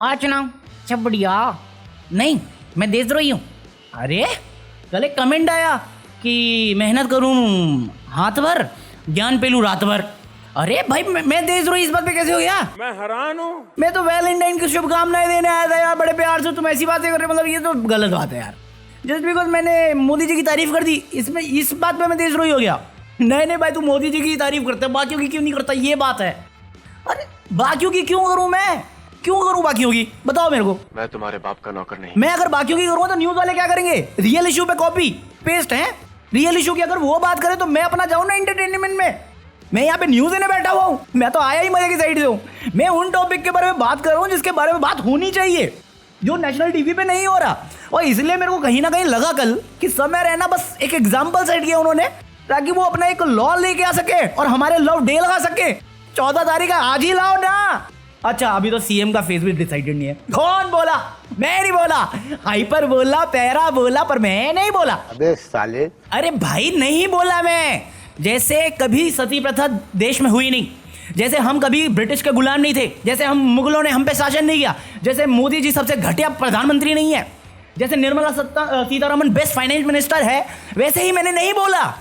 आज ना सब बढ़िया। नहीं, मैं देशद्रोही हूँ। अरे कल एक कमेंट आया कि मेहनत करूँ हाथ भर, ज्ञान पे लूँ रात भर। अरे भाई मैं देशद्रोही इस बात पे कैसे हो गया? मैं हैरान हूँ। मैं तो वैलेंटाइन की शुभकामनाएं देने आया था यार, बड़े प्यार से। तुम ऐसी बातें कर रहे हो, मतलब ये तो गलत बात है यार। जस्ट बिकॉज मैंने मोदी जी की तारीफ कर दी, इसमें इस बात पे मैं देशद्रोही हो गया? नहीं भाई, तू मोदी जी की तारीफ करता है, बाकियों की क्यों नहीं करता, ये बात है। अरे बाकियों की क्यों करूं मैं? क्यों करूं बाकियों की, बताओ मेरे को। मैं तुम्हारे बाप का नौकर नहीं। मैं अगर बाकियों की करूंगा तो न्यूज वाले क्या करेंगे? रियल इशू पे कॉपी पेस्ट है। रियल इशू की अगर वो बात करे तो मैं अपना जाऊं ना एंटरटेनमेंट में। मैं यहाँ पे न्यूज देने बैठा हुआ हूँ, मैं तो आया ही मजे की साइड से हूँ। मैं उन टॉपिक के बारे में बात कर रहा हूँ जिसके बारे में बात होनी चाहिए, जो नेशनल टीवी पे नहीं हो रहा। और इसलिए मेरे को कहीं ना कहीं लगा कल कि समय रहना बस एक एग्जाम्पल सेट किया उन्होंने, ताकि वो अपना एक लॉ लेके आ सके और हमारे लव डे लगा सके। 14 तारीख का आज ही लाओ ना। अच्छा अभी तो सीएम का फेस भी डिसाइडेड नहीं है। कौन बोला? मैं नहीं बोला। हाइपर बोला, पैरा बोला, पर मैं नहीं बोला। अबे साले। अरे भाई नहीं बोला मैं। जैसे कभी सती प्रथा देश में हुई नहीं, जैसे हम कभी ब्रिटिश के गुलाम नहीं थे, जैसे हम मुगलों ने हम पे शासन नहीं किया, जैसे मोदी जी सबसे घटिया प्रधानमंत्री नहीं है, जैसे Nirmala Sitharaman best finance minister है, वैसे ही मैंने नहीं बोला।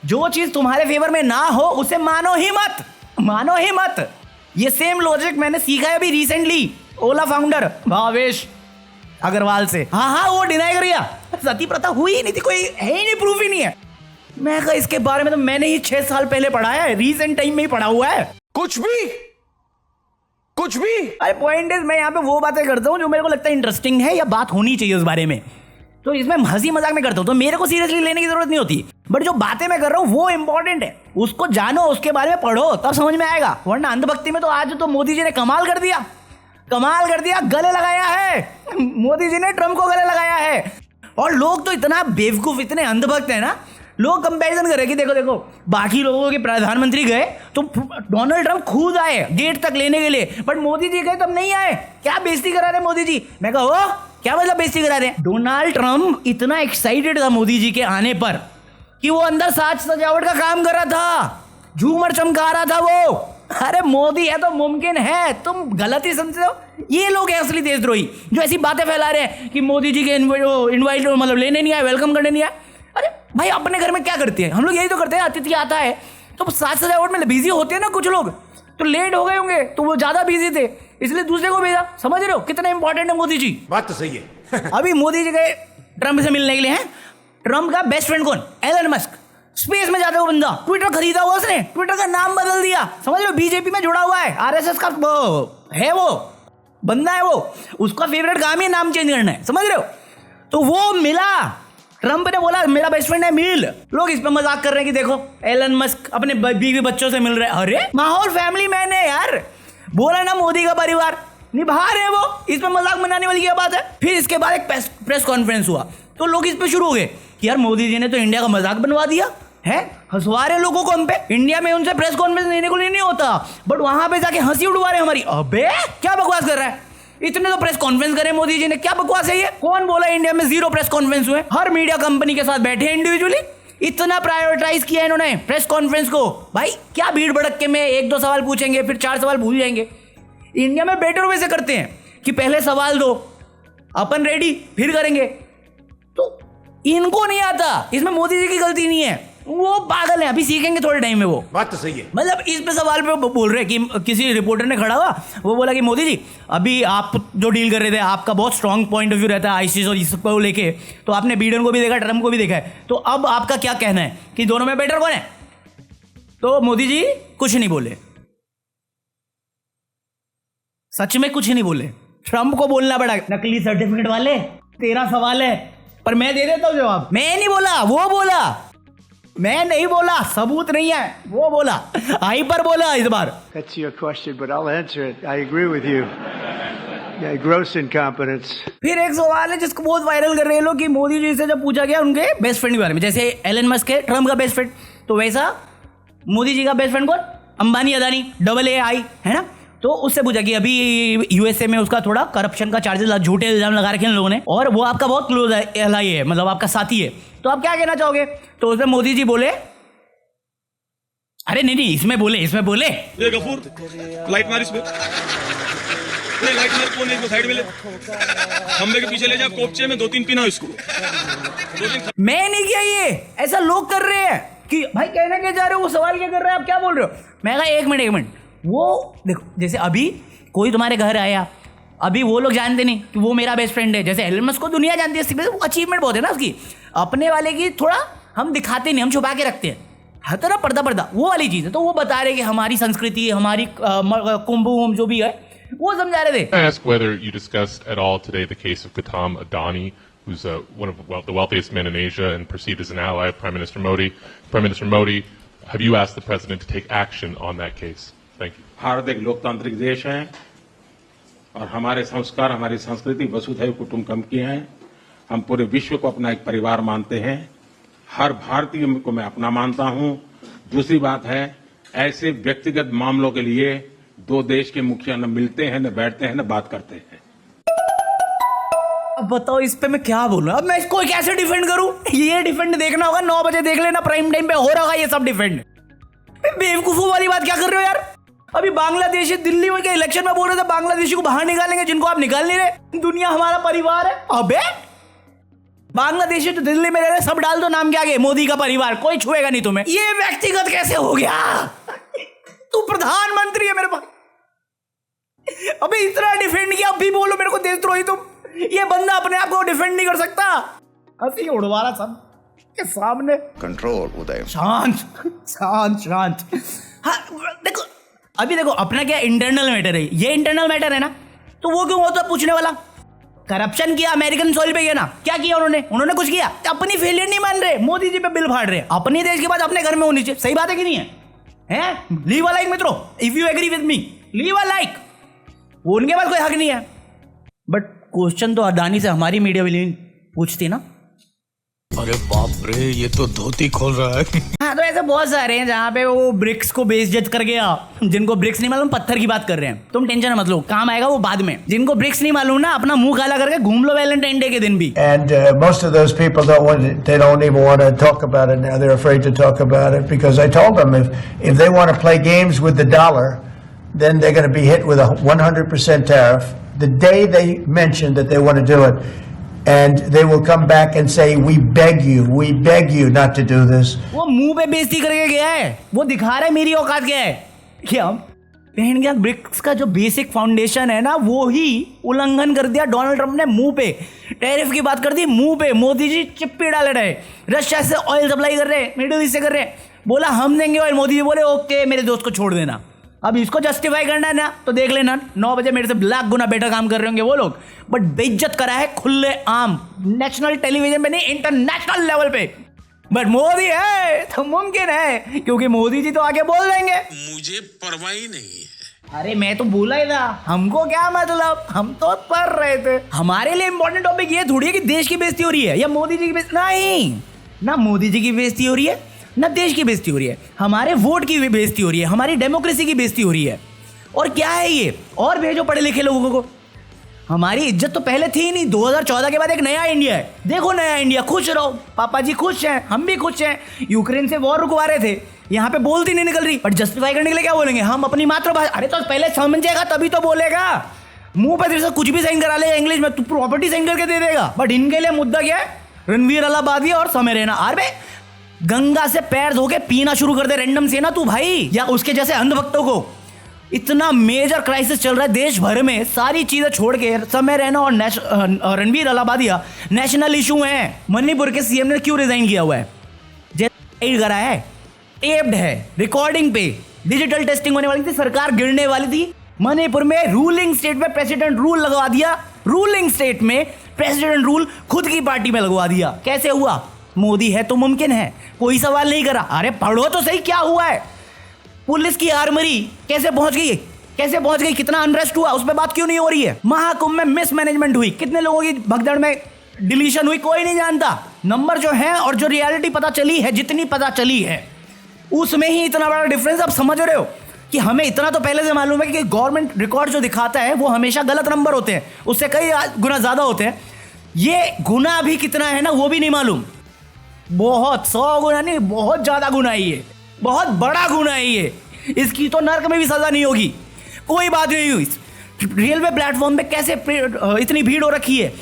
जो चीज तुम्हारे फेवर में ना हो उसे मानो ही मत, मानो ही मत। ये सेम लॉजिक मैंने सीखा है अभी रिसेंटली ओला फाउंडर भावेश अग्रवाल से। हाँ वो डिनाई कर गया, सती प्रथा हुई ही नहीं थी, कोई है ही नहीं, प्रूफ ही नहीं है। मैं कहा इसके बारे में तो मैंने ही 6 साल पहले पढ़ा है, रिसेंट टाइम में ही पढ़ा हुआ है। कुछ भी। अरे पॉइंट इज मैं यहाँ पे वो बातें करता हूँ जो मेरे को लगता है इंटरेस्टिंग है या बात होनी चाहिए उस बारे में। तो इसमें हंसी मजाक में करता हूँ तो मेरे को सीरियसली लेने की जरूरत नहीं होती, बट जो बातें मैं कर रहा हूँ वो इंपॉर्टेंट है। उसको जानो, उसके बारे में पढ़ो, तब समझ में आएगा। वरना अंधभक्ति में तो आज तो मोदी जी ने कमाल कर दिया, गले लगाया है। मोदी जी ने ट्रम्प को गले लगाया है। और लोग तो इतना बेवकूफ, इतने अंधभक्त है ना, लोग कंपैरिजन कर रहे कि देखो देखो बाकी लोगों के प्रधानमंत्री गए तो डोनाल्ड ट्रंप खुद आए गेट तक लेने के लिए, बट मोदी जी गए तब नहीं आए। क्या बेइज्जती करा रहे मोदी जी? मैं कहा क्या मतलब बेइज्जती करा रहे? डोनाल्ड ट्रंप इतना एक्साइटेड था मोदी जी के आने पर कि वो अंदर साज सजावट का काम कर रहा था, झूमर चमका रहा था वो। अरे मोदी है तो मुमकिन है, तुम गलत ही समझते हो। ये लोग हैं असली देशद्रोही जो ऐसी बातें फैला रहे हैं कि मोदी जी के इनवाइट मतलब लेने नहीं आए, वेलकम करने नहीं आए। अरे भाई अपने घर में क्या करते हैं हम लोग? यही तो करते हैं, अतिथि आता है तो साज सजावट में बिजी होते हैं ना। कुछ लोग तो लेट हो गए होंगे तो वो ज्यादा बिजी थे, इसलिए दूसरे को भेजा। समझ रहे हो कितना इंपॉर्टेंट है मोदी जी? बात तो सही है। अभी मोदी जी गए ट्रम्प से मिलने के लिए हैं। ट्रम्प का बेस्ट फ्रेंड कौन? Elon Musk. स्पेस में जाता हुआ बंदा, ट्विटर खरीदा हुआ उसने, ट्विटर का नाम बदल दिया। समझ रहे हो? बीजेपी में जुड़ा हुआ है, आरएसएस का है वो बंदा है वो, उसका फेवरेट काम ही नाम चेंज करना है। समझ रहे हो? तो वो मिला, ट्रम्प ने बोला मेरा बेस्ट फ्रेंड है, मिल। लोग इस पे मजाक कर रहे हैं कि देखो एलन मस्क अपने बीवी बच्चों से मिल रहे हैं। अरे माहौल फैमिली मैन है यार, बोला ना मोदी का परिवार निभा रहे हैं वो, इस पे मजाक बनाने वाली क्या बात है? फिर इसके बाद एक प्रेस कॉन्फ्रेंस हुआ तो लोग इस पे शुरू हो गए कि यार मोदी जी ने तो इंडिया का मजाक बनवा दिया है, हंसवा रहे लोगों को हम पे। इंडिया में उनसे प्रेस कॉन्फ्रेंस देने को नहीं होता, बट वहां पे जाके हंसी उड़वा रहे हमारी। अबे क्या बकवास कर रहा है? इतने तो प्रेस कॉन्फ्रेंस करे मोदी जी ने, क्या बकवास है ये? कौन बोला इंडिया में 0 प्रेस कॉन्फ्रेंस हुए? हर मीडिया कंपनी के साथ बैठे हैं इंडिविजुअली, इतना प्रायोरिटाइज किया इन्होंने प्रेस कॉन्फ्रेंस को। भाई क्या भीड़ भड़क के में 1-2 सवाल पूछेंगे फिर 4 सवाल भूल जाएंगे। इंडिया में बेटर वे से करते हैं कि पहले सवाल दो, अपन रेडी, फिर करेंगे। तो इनको नहीं आता, इसमें मोदी जी की गलती नहीं है, वो पागल है, अभी सीखेंगे थोड़े टाइम में वो। बात तो सही है। मतलब इस पे सवाल पे बोल रहे कि किसी रिपोर्टर ने खड़ा हुआ, वो बोला कि मोदी जी अभी आप जो डील कर रहे थे आपका बहुत स्ट्रांग पॉइंट ऑफ व्यू रहता है आईसीस और इस को लेके, तो आपने बाइडेन को भी देखा, ट्रम्प को भी देखा है, तो अब आपका क्या कहना है कि दोनों में बेटर कौन है? तो मोदी जी कुछ नहीं बोले, सच में कुछ नहीं बोले। ट्रम्प को बोलना पड़ा, नकली सर्टिफिकेट वाले तेरा सवाल है, पर मैं दे देता हूं जवाब। मैं नहीं बोला, वो बोला, मैं नहीं बोला, सबूत नहीं है, वो बोला, हाइपर बोला इस बार। That's your question, but I'll answer it. I agree with you. Yeah, gross incompetence. फिर एक सवाल है जिसको बहुत वायरल कर रहे हैं लोग कि मोदी जी से जब पूछा गया उनके बेस्ट फ्रेंड के बारे में, जैसे एलन मस्क है ट्रम्प का बेस्ट फ्रेंड, तो वैसा मोदी जी का बेस्ट फ्रेंड कौन? अंबानी अदानी, AA है ना। तो उससे पूछा कि अभी यूएसए में उसका थोड़ा करप्शन का चार्जेस, झूठे इल्जाम लगा रखे हैं लोगों ने, और वो आपका बहुत क्लोज एलाई है, मतलब आपका साथी है, तो आप क्या कहना चाहोगे? तो उसमें मोदी जी बोले, अरे नहीं इसमें बोले गफूर लाइट मार इसमें। नहीं लाइट मार कौन है इसको साइड में ले खंबे के पीछे ले जा कोपचे में 2-3 पिना इसको 2-3 मैं नहीं किया ये, ऐसा लोग कर रहे हैं कि भाई कहना क्या जा रहे हो, वो सवाल क्या कर रहे हैं, आप क्या बोल रहे हो। मैं कहा एक मिनट, वो देखो जैसे अभी कोई तुम्हारे घर आया, अभी वो लोग जानते नहीं कि वो मेरा बेस्ट फ्रेंड है, जैसे एलन मस्क को दुनिया जानती है, वो अचीवमेंट बहुत है ना उसकी, अपने वाले की थोड़ा हम दिखाते नहीं, हम छुपा के रखते हैं, हर तरह पर्दा वो वाली चीज़ है। तो वो बता रहे कि हमारी संस्कृति, हमारी कुंभ जो भी है वो समझा रहे थे। I ask whether you discussed at all today the case of Gautam Adani, who's one of the wealthiest men in Asia and perceived as an ally of Prime Minister Modi. Prime Minister Modi, have you asked the president to take action on that case? Thank you. Bharat एक लोकतांत्रिक देश है और हमारे संस्कार, हमारी संस्कृति वसुधैव कुटुंबकम की है। हम पूरे विश्व को अपना एक परिवार मानते हैं, हर भारतीय को मैं अपना मानता हूं। दूसरी बात है, ऐसे व्यक्तिगत मामलों के लिए दो देश के मुखिया न मिलते हैं, न बैठते हैं, न बात करते हैं। अब बताओ इस पे मैं क्या बोलूं, अब मैं इसको कैसे डिफेंड करूं। ये डिफेंड देखना होगा, 9 बजे देख लेना, प्राइम टाइम पे हो रहा होगा ये सब डिफेंड। बेवकूफों वाली बात क्या कर रहे हो यार। अभी बांग्लादेशी दिल्ली में के इलेक्शन में बोल रहे थे बांग्लादेशी को बाहर निकालेंगे, जिनको आप निकाल नहीं रहे। दुनिया हमारा परिवार है। अबे बांग्लादेशी तो दिल्ली में रह रहे, सब डाल दो नाम के आगे, मोदी का परिवार, कोई छुएगा नहीं तुम्हें। ये व्यक्तिगत कैसे हो गया। तू प्रधानमंत्री है मेरे पास, अबे इतना डिफेंड किया, अब भी बोलो मेरे को देशद्रोही तुम। ये बंदा अपने आप को डिफेंड नहीं कर सकता, हंसी उड़वा रहा सब के सामने। कंट्रोल उदय, शांत शांत शांत। हाँ देखो, अभी देखो अपना क्या इंटरनल मैटर है, ये इंटरनल मैटर है ना, तो वो क्यों होता पूछने वाला। करप्शन किया अमेरिकन सॉइल पे किया ना, क्या किया उन्होंने कुछ किया। अपनी फेलियर नहीं मान रहे, मोदी जी पे बिल फाड़ रहे। अपने देश की बात अपने घर में होनी चाहिए, सही बात है कि नहीं है, हैं? लीव अ लाइक मित्रों, if you agree with me, leave a like. उनके पास कोई हक नहीं है, बट क्वेश्चन तो अडानी से हमारी मीडिया भी पूछती ना। अरे बाप रे, ये तो धोती खोल रहा है। हाँ, तो ऐसे बहुत सारे हैं जहाँ पे वो ब्रिक्स को बेइज्जत कर गया। जिनको ब्रिक्स नहीं मालूम, पत्थर की बात कर रहे हैं, तुम टेंशन मत लो, काम आएगा वो बाद में। जिनको ब्रिक्स नहीं मालूम ना, अपना मुंह काला करके घूम लो वैलेंटाइन डे के दिन भी। And most of those people don't even want to talk about it now. They're afraid to talk about it because I told them if they want to play games with the dollar, then they're going to be hit with a 100% tariff the day they mention that they want to do it. And they will come back and say, we beg you not to do this. वो मुंह पे बेइज्जती करके गया है, वो दिखा रहा है मेरी औकात क्या है। क्या बहन क्या, ब्रिक्स का जो बेसिक फाउंडेशन है ना, वो ही उल्लंघन कर दिया डोनाल्ड ट्रंप ने। मुंह पे टैरिफ की बात कर दी, मुंह पे मोदी जी चिप्पी डाल रहे। रशिया से ऑयल सप्लाई कर रहे, मिडिल ईस्ट से कर रहे, बोला हम देंगे ऑयल, मोदी जी बोले ओके मेरे दोस्त को छोड़ देना। अब इसको जस्टिफाई करना है ना, तो देख लेना 9 बजे मेरे से लाख गुना बेटर काम कर रहे होंगे वो लोग, बट बेइज्जत करा है खुले आम, नेशनल टेलीविजन पे नहीं, इंटरनेशनल लेवल पे। बट मोदी है तो मुमकिन है, क्योंकि मोदी जी तो आगे बोल देंगे। मुझे परवाह ही नहीं है। अरे मैं तो भूला ही था, हमको क्या मतलब, हम तो पढ़ रहे थे। हमारे लिए इंपॉर्टेंट टॉपिक ये थोड़ी है कि देश की बेइज्जती हो रही है या मोदी जी की बेइज्जती। नहीं, ना मोदी जी की बेइज्जती हो रही है, ना देश की बेइज्जती हो रही है, हमारे वोट की भी बेइज्जती हो रही है, हमारी डेमोक्रेसी की बेइज्जती हो रही है। और क्या है ये, और भेजो पढ़े लिखे लोगों को। हमारी इज्जत तो पहले थी ही नहीं, 2014 के बाद एक नया इंडिया है। देखो नया इंडिया, खुश रहो, पापा जी खुश हैं, हम भी खुश हैं। यूक्रेन से वॉर रुकवा रहे थे, यहाँ पे बोलती नहीं निकल रही, बट जस्टिफाई करने के लिए क्या बोलेंगे, हम अपनी मातृभाषा। अरे तो पहले समझेगा तभी तो बोलेगा। मुंह पे तेरे से कुछ भी साइन करा ले इंग्लिश में, तू प्रॉपर्टी साइन करके दे देगा। बट इनके लिए मुद्दा क्या है, रणवीर अलाहाबादी और समय रहना। अरे गंगा से पैर धो के पीना शुरू कर दे रैंडम से ना तू भाई, या उसके जैसे अंधभक्तों को। इतना मेजर क्राइसिस चल रहा है देश भर में, सारी चीजें छोड़ के समय रहना और रणवीर अलाहाबादिया नेशनल इशू है। मणिपुर के सीएम ने क्यों रिजाइन किया हुआ है, जेल करा है, टेप्ड है, रिकॉर्डिंग पे, डिजिटल टेस्टिंग होने वाली थी, सरकार गिरने वाली थी। मणिपुर में रूलिंग स्टेट में प्रेसिडेंट रूल लगवा दिया, रूलिंग स्टेट में प्रेसिडेंट रूल खुद की पार्टी में लगवा दिया। कैसे हुआ, मोदी है तो मुमकिन है, कोई सवाल नहीं करा। अरे पढ़ो तो सही क्या हुआ है। पुलिस की आर्मरी कैसे पहुंच गई, कितना अनरेस्ट हुआ, उस पर बात क्यों नहीं हो रही है। महाकुंभ में मिसमैनेजमेंट हुई, कितने लोगों की भगदड़ में डिलीशन हुई, कोई नहीं जानता। नंबर जो है और जो रियलिटी पता चली है, जितनी पता चली है, उसमें ही इतना बड़ा डिफरेंस। आप समझ रहे हो कि हमें इतना तो पहले से मालूम है कि गवर्नमेंट रिकॉर्ड जो दिखाता है वो हमेशा गलत नंबर होते हैं, उससे कई गुना ज्यादा होते हैं। ये गुना भी कितना है ना वो भी नहीं मालूम, बहुत 100 गुना नहीं, बहुत ज्यादा गुना है ये, बहुत बड़ा गुना है ये। इसकी तो नर्क में भी सजा नहीं होगी। कोई बात नहीं हुई, रेलवे प्लेटफॉर्म पे कैसे इतनी भीड़ हो रखी है,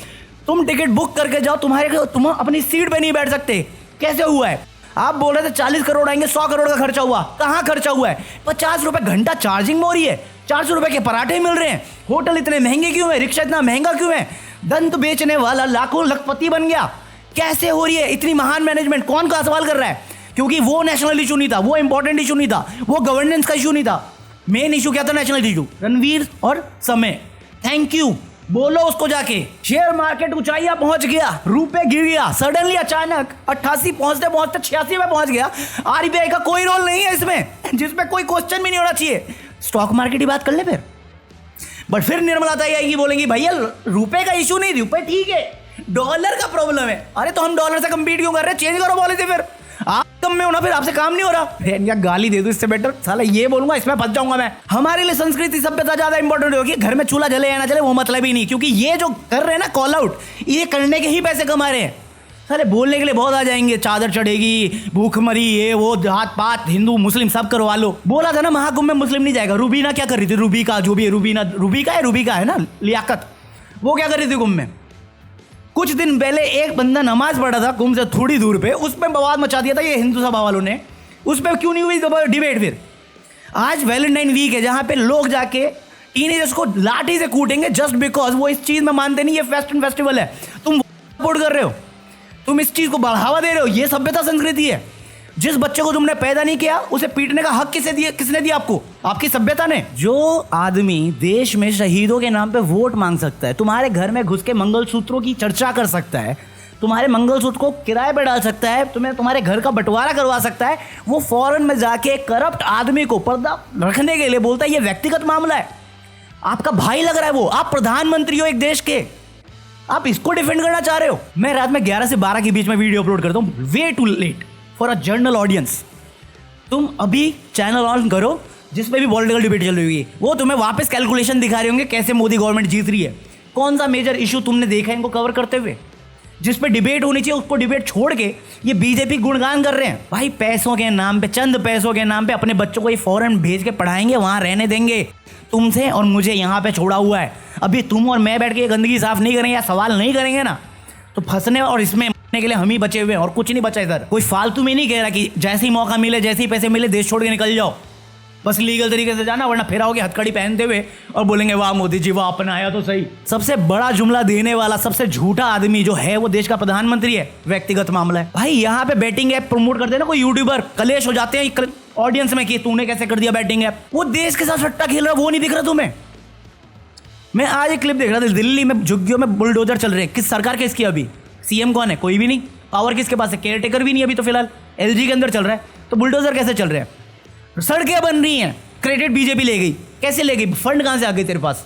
तुम टिकट बुक करके जाओ, तुम अपनी सीट पे नहीं बैठ सकते, कैसे हुआ है? आप बोल रहे थे 40 करोड़ आएंगे, 100 करोड़ का खर्चा हुआ, कहाँ खर्चा हुआ है? 50 रुपए घंटा चार्जिंग हो रही है, 400 रुपए के पराठे मिल रहे हैं, होटल इतने महंगे क्यों है, रिक्शा इतना महंगा क्यों है? दंत बेचने वाला लाखों लखपति बन गया, कैसे हो रही है इतनी महान मैनेजमेंट? कौन का सवाल कर रहा है? क्योंकि वो नेशनल इशू नहीं था, वो इंपॉर्टेंट इशू नहीं था, वो गवर्नेंस का इशू नहीं था। मेन इशू क्या था? National issue. रणवीर और समय, थैंक यू बोलो उसको जाके। शेयर मार्केट ऊंचाइयां पहुंच गया, रुपए गिर गया सडनली, अचानक 88 पहुंचते पहुंचते 86 में पहुंच गया। आरबीआई का कोई रोल नहीं है इसमें, जिसमें कोई क्वेश्चन भी नहीं होना चाहिए। स्टॉक मार्केट की बात कर ले फिर, बट फिर निर्मला ताई आएगी, बोलेंगी भैया रुपए का इशू नहीं, रुपए ठीक है, डॉलर का प्रॉब्लम है। अरे तो हम डॉलर से कंपीट क्यों कर रहे हैं? चेंज करो पॉलिसी, फिर आप कम में हो ना, फिर आपसे काम नहीं हो रहा। या गाली दे दो, इससे बेटर साला ये बोलूंगा, इसमें फंस जाऊंगा मैं। हमारे लिए संस्कृति सभ्यता ज्यादा इंपॉर्टेंट होगी, घर में चूल्हा जले या ना जले वो मतलब ही नहीं, क्योंकि ये जो कर रहे हैं ना कॉल आउट, ये करने के ही पैसे कमा रहे हैं। साले बोलने के लिए बहुत आ जाएंगे, चादर चढ़ेगी, भूखमरी, ये वो, जात पात, हिंदू मुस्लिम सब करवा लो। बोला था ना महाकुंभ में मुस्लिम नहीं जाएगा। रूबीना क्या कर रही थी? रूबीका जो भी है, रूबीका है ना, लियाकत, वो क्या कर रही थी कुंभ में? कुछ दिन पहले एक बंदा नमाज पढ़ा था कुंभ से थोड़ी दूर पे, उस पर बवाल मचा दिया था ये हिंदू सभा वालों ने। उस पर क्यों नहीं हुई डिबेट? फिर आज वैलेंटाइन वीक है, जहां पे लोग जाके टीनेजर्स को लाठी से कूटेंगे जस्ट बिकॉज वो इस चीज में मानते नहीं, ये फेस्टिवल है। तुम सपोर्ट कर रहे हो, तुम इस चीज को बढ़ावा दे रहे हो। ये सभ्यता संस्कृति है। जिस बच्चे को तुमने पैदा नहीं किया उसे पीटने का हक किसने दिया आपको? आपकी सभ्यता ने। जो आदमी देश में शहीदों के नाम पे वोट मांग सकता है, तुम्हारे घर में घुस के मंगलसूत्रों की चर्चा कर सकता है, तुम्हारे मंगलसूत्र को किराए पे डाल सकता है, तुम्हारे घर का बंटवारा करवा सकता है, वो फॉरेन में जाके करप्ट आदमी को पर्दा रखने के लिए बोलता है ये व्यक्तिगत मामला है। आपका भाई लग रहा है वो, आप प्रधानमंत्री हो एक देश के, आप इसको डिफेंड करना चाह रहे हो? मैं रात में 11 से 12 के बीच में वीडियो अपलोड करता हूँ, way too late for a general audience. तुम अभी चैनल ऑन करो जिसमें भी पॉलिटिकल डिबेट चल रही है, वो तुम्हें वापस कैलकुलेशन दिखा रहे होंगे कैसे मोदी गवर्नमेंट जीत रही है। कौन सा मेजर इशू तुमने देखा है इनको कवर करते हुए? जिस पे डिबेट होनी चाहिए उसको डिबेट छोड़ के ये बीजेपी गुणगान कर रहे हैं। भाई पैसों के नाम पे, चंद पैसों के नाम पे अपने बच्चों को ये फॉरेन भेज के पढ़ाएंगे, वहां रहने देंगे। तुमसे और मुझे यहाँ पे छोड़ा हुआ है। अभी तुम और मैं बैठ के गंदगी साफ नहीं करेंगे या सवाल नहीं करेंगे ना, तो फंसने और इसमें मरने के लिए हम ही बचे हुए हैं और कुछ नहीं बचा इधर। कोई फालतू में नहीं कह रहा कि जैसे ही मौका मिले, जैसे ही पैसे मिले देश छोड़ के निकल जाओ, बस लीगल तरीके से जाना, वरना फिर आओगे हथकड़ी पहनते हुए और बोलेंगे वाह मोदी जी वाह अपनाया तो सही। सबसे बड़ा जुमला देने वाला, सबसे झूठा आदमी जो है वो देश का प्रधानमंत्री है। व्यक्तिगत मामला है भाई। यहाँ पे बैटिंग ऐप प्रमोट करते हैं ना कोई यूट्यूबर, कलेश हो जाते हैं ऑडियंस में कि तूने कैसे कर दिया बैटिंग ऐप। वो देश के साथ सट्टा खेल रहा, वो नहीं दिख रहा तुम्हें? मैं आज एक क्लिप देख रहा था, दिल्ली में झुग्गियों में बुलडोजर चल रहे हैं। किस सरकार के इसकी? अभी सीएम कौन है? कोई भी नहीं। पावर किसके पास है? केयर टेकर भी नहीं अभी तो फिलहाल, एलजी के अंदर चल रहा है। तो बुलडोजर कैसे चल रहे हैं? सड़कें बन रही हैं, क्रेडिट बीजेपी ले गई। कैसे ले गई? फंड कहां से आ गई तेरे पास?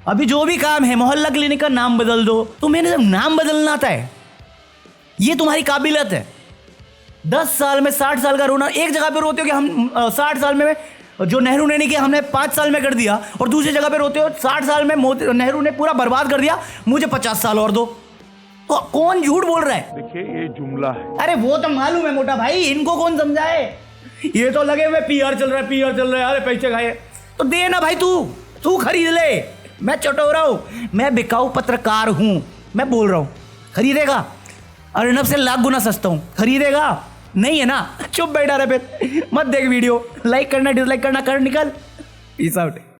अभी जो भी काम है, मोहल्ला क्लिनिक का नाम बदल दो। तुम्हें जब नाम बदलना आता है, ये तुम्हारी काबिलियत है। 10 साल में 60 साल का रोना, एक जगह पे रोते हो कि हम 60 साल में जो नेहरू ने नहीं किया हमने 5 साल में कर दिया, और दूसरी जगह पे रोते हो 60 साल में नेहरू ने पूरा बर्बाद कर दिया, मुझे 50 साल और दो। तो कौन झूठ बोल रहा है? देखिए ये जुमला है। अरे वो तो मालूम है मोटा भाई, इनको कौन समझाए? ये तो लगे हुए पीआर चल रहा है, पीआर चल रहा है, अरे पैसे खाए तो दे ना भाई, तू खरीद ले। मैं चटोरा हूं, मैं बिकाऊ पत्रकार हूं, मैं बोल रहा हूं। खरीदेगा? अर्नब से लाख गुना सस्ता हूं, खरीदेगा? नहीं है ना, चुप बैठा रहे, फिर मत देख वीडियो। लाइक करना, डिसलाइक करना, कर निकल। Peace out.